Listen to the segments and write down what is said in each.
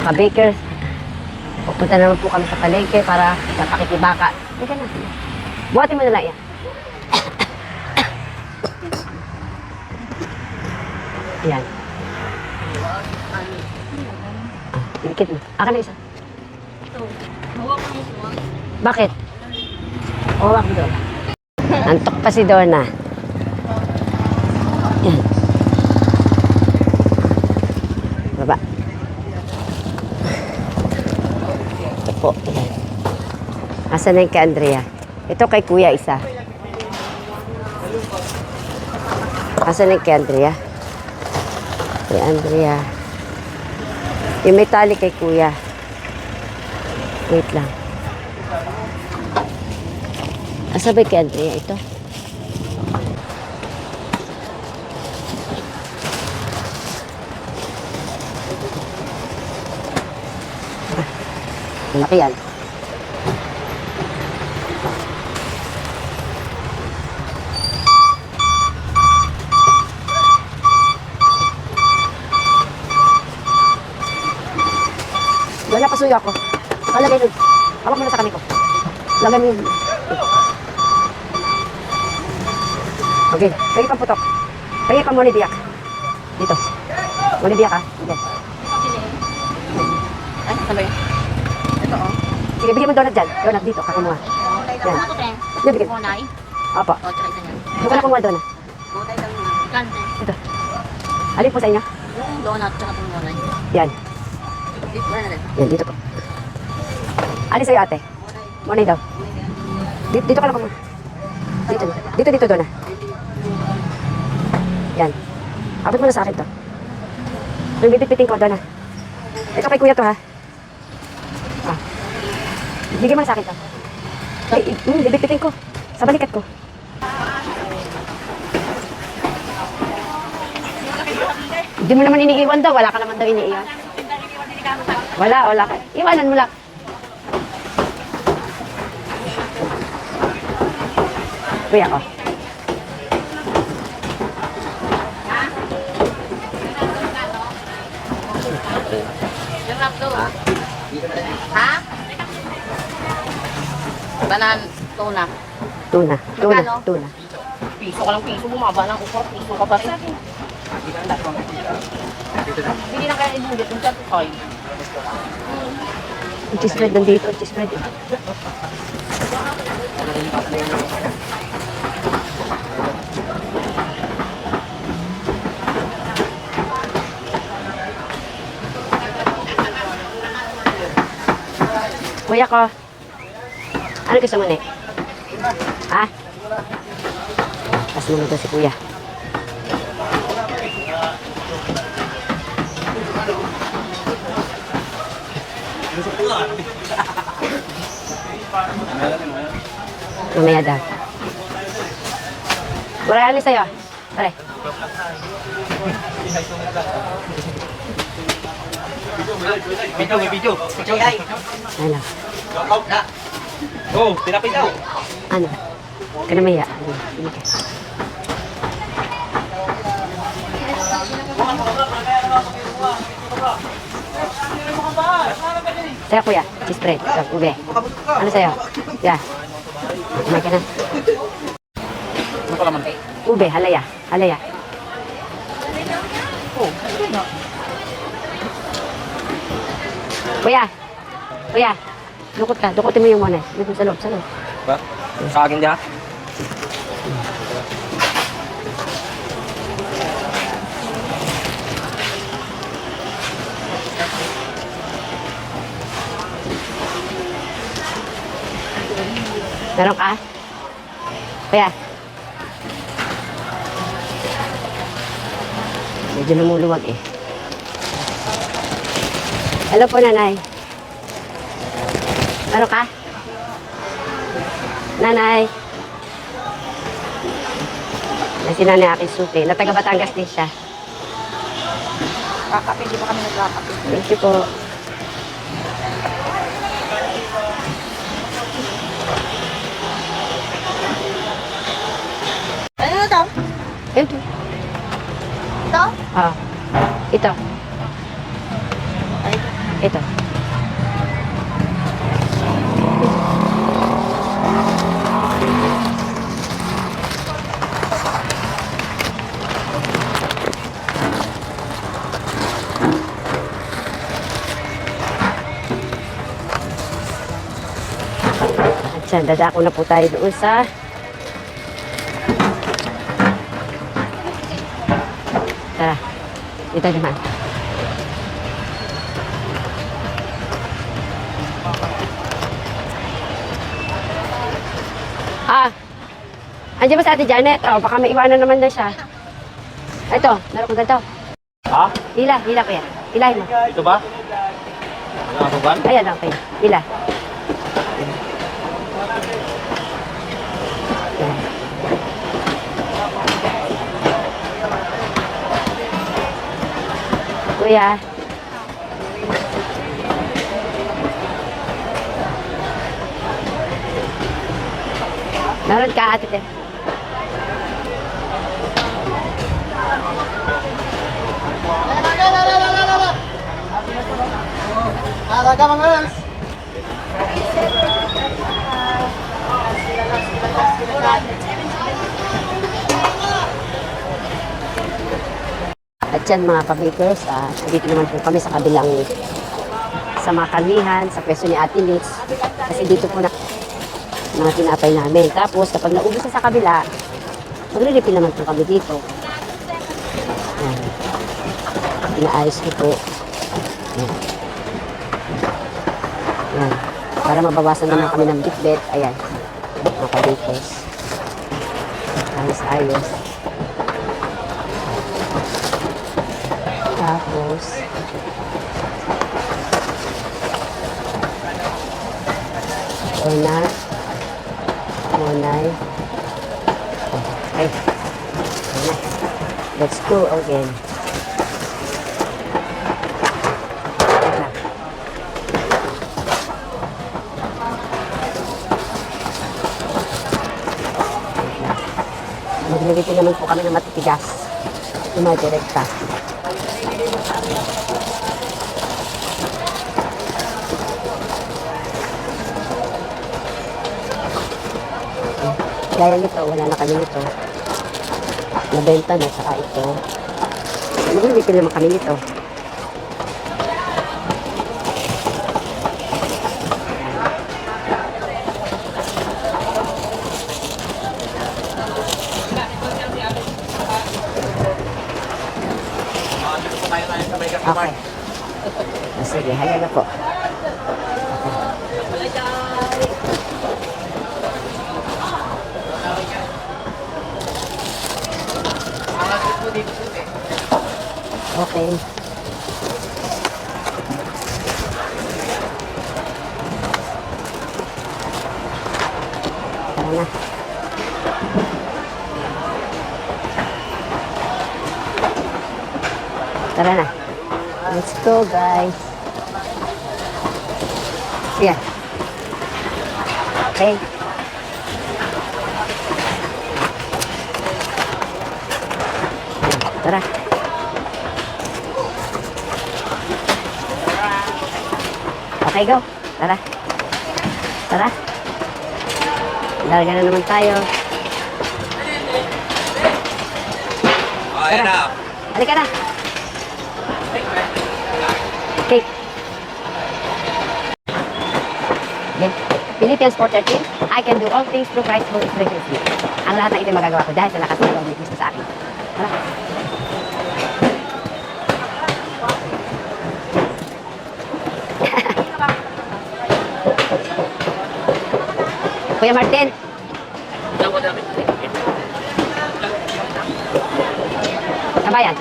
ka-baker. Pupunta naman po kami sa palengke para sa pakikibaka. Teka na. Buhatin mo na lang yan. Yan. Dikit mo. Akin na isa. Bakit? Hawak mo doon. Antok pa si Donna. Yan. Baba. Ito po. Yan. Asan na yung kay Andrea? Ito kay Kuya isa. Asan na yung kay Andrea? Kay Andrea. Yung may tali kay Kuya. Wait lang. Asa ba kay Andrea ito? Malaki yan. Wala pasuyo ako. Lagay nun. Hawak mo na sa kamay ko. Lagay mo yun. Okay. Pagi pang putok. Pagi pang muni biyak. Dito. Muni biyak ha. Sige. Ay, sabay. Ito oh. Sige, bigyan mo donut dyan. Donut dito. Kakumuha. Yan. Yan, bigyan. Monay. Opo. O, tsaka isa niya. Huwag ka na kumuha donut. Kante. Ito. Alin po sa inyo? Yung donut, tsaka itong monay. Yan. Dito na rin. Yan, dito po. Alin sa'yo ate? Monay daw. Dito ka lang kumuha. Dito, Donna. Yan. Abot mo na sa akin to. Yung bibit-biting ko, Donna. Ito kay Kuya to, ha? Ah. Bigyan mo na sa akin to. Bibit-biting ko. Sa balikat ko. Hindi mo naman iniiwan daw. Wala ka naman daw iniiwan. Wala ka. Iwanan mo lang. Kuya ko. Yung rap do. Ha? Banan, tuna. Tuna. Piso ka lang piso, bumaba ng ukor, piso ka pa rin. Hindi na kaya ibungit, yung chat ko. Yung cheese bread nandito. Cheese bread. Kuya ko. Ano gusto mo, Nek? Ha? Tapos mo nito si Kuya. Mamaya daw. Wala ano sa'yo? Pare. Video. Ano? Oh, tinapay daw. Ano? Ka na maya. Hindi ka. Sa'yo, Kuya. Cheese bread. Ube. Ano sa'yo? Yeah. Kumain ka na. Ano pa laman? Ube, halaya. Oh, Kuya. Dukot ka. Dukutin mo yung muna. Dito sa loob. ba? Sa akin dia. Meron ka? Kuya. Medyo lumuluwag eh. Hello po, nanay. Meron ka? Nanay. Si nanay aking suki. Na taga Batangas din siya. Kakape, di ba kami nagkakape? Thank you po. Ano na to? Ito. Ito? Ah. Ito. Ay, Ito. At siya, dadako na po tayo doon sa tara, dito naman. Andiyan ba sa Ate Janet? Oh, baka may iwanan naman na siya. Ito, meron kong ganito. Ha? Hila ko yan. Hilahin mo. Ito ba? Ano ang suban? Ayan, okay. Hila. Yan. Kuya. Meron ka, Ate Te. At yan mga kabakers, dito naman po kami sa kabilang sa mga kamihan, sa pwesto ni Ate Liz. Kasi dito po na mga tinapay namin. Tapos kapag naubos na sa kabila, magre-refill naman po kami dito. Yan. Inaayos ko po. Yan. Yan. Para mabawasan naman kami ng bitbit. Ayan. Mga kabakers. Ayos-ayos. Tapos, Monay. Okay. Let's go again. Maglilipin naman po kami ng matitigas. Yung mga direkta. Gaya nito, wala na kami nito. Nabenta na, saka ito. Maglilipin naman kami nito. Okay. Sige, haya na po. Okay. Tara na. Tara na. Let's go, guys. Yeah. Okay. Tara. Okay, go. Tara. Tara. Larga na naman tayo. Ayan na. Halika na. Okay. Okay. Philippians 4:13, I can do all things through Christ who strengthens me. Ang lahat ng ito magagawa ko dahil sa lakas ng loob ni Kristo sa akin. Tara. Kuya Martin. Kabayan.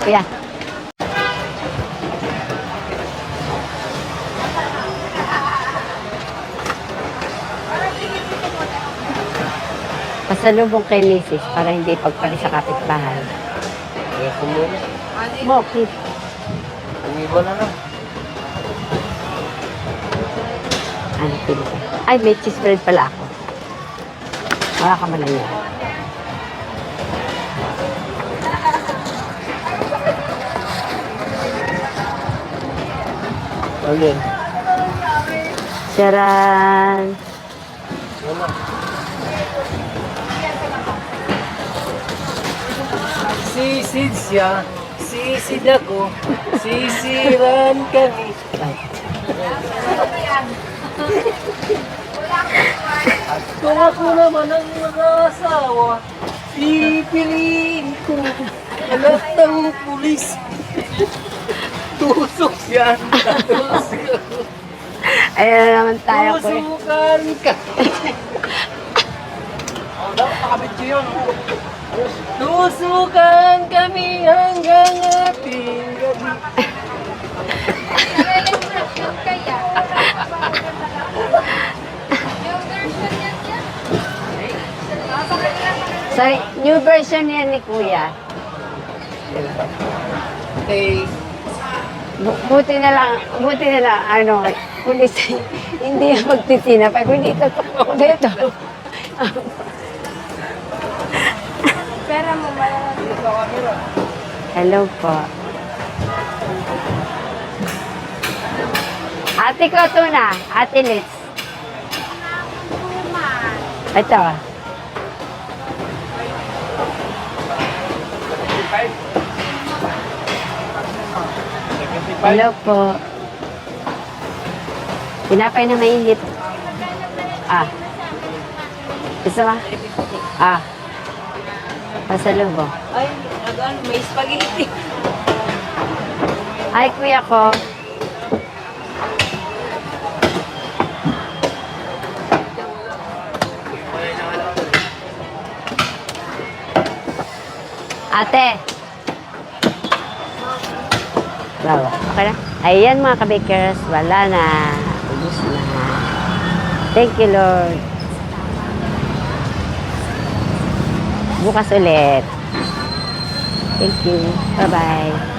Kuya. Pasalubong kay Mrs. para hindi pagpali sa kapitbahay. Kaya kumuli. Bakit? Ang iba na lang. Ano pili ka? Ay, may cheese bread pala ako. Wala ka man na yan. Alin? Charan! Wala. Sisid siya, sisid ako, sisiran kami. At kung ako naman ang mag-asawa, pipiliin ko anak ng pulis. Tusok yan, tusok. Ayan na naman tayo ko eh. Tusukan ka. Dapat nakabit ko yun. Tusukan kami hanggang ating gabi. Sorry, new version yan ni Kuya. Okay. Buti na lang, ano, pulis, hindi yung magtitinapay, kundi ito, dito. Pera mo, malalagay. Hello po. Ate ko ito na, Ate Liz. Ito. Hello po. Tinapay na mainit. Ah. Gusto mo? Ah. Pasalubong. Ay, agad, may spaghetti. Hi, kuya ko. Ate. Bawa. Okay na? Ayan mga kabakers, wala na. Ubus na. Thank you, Lord. Bukas ulit. Thank you. Bye-bye.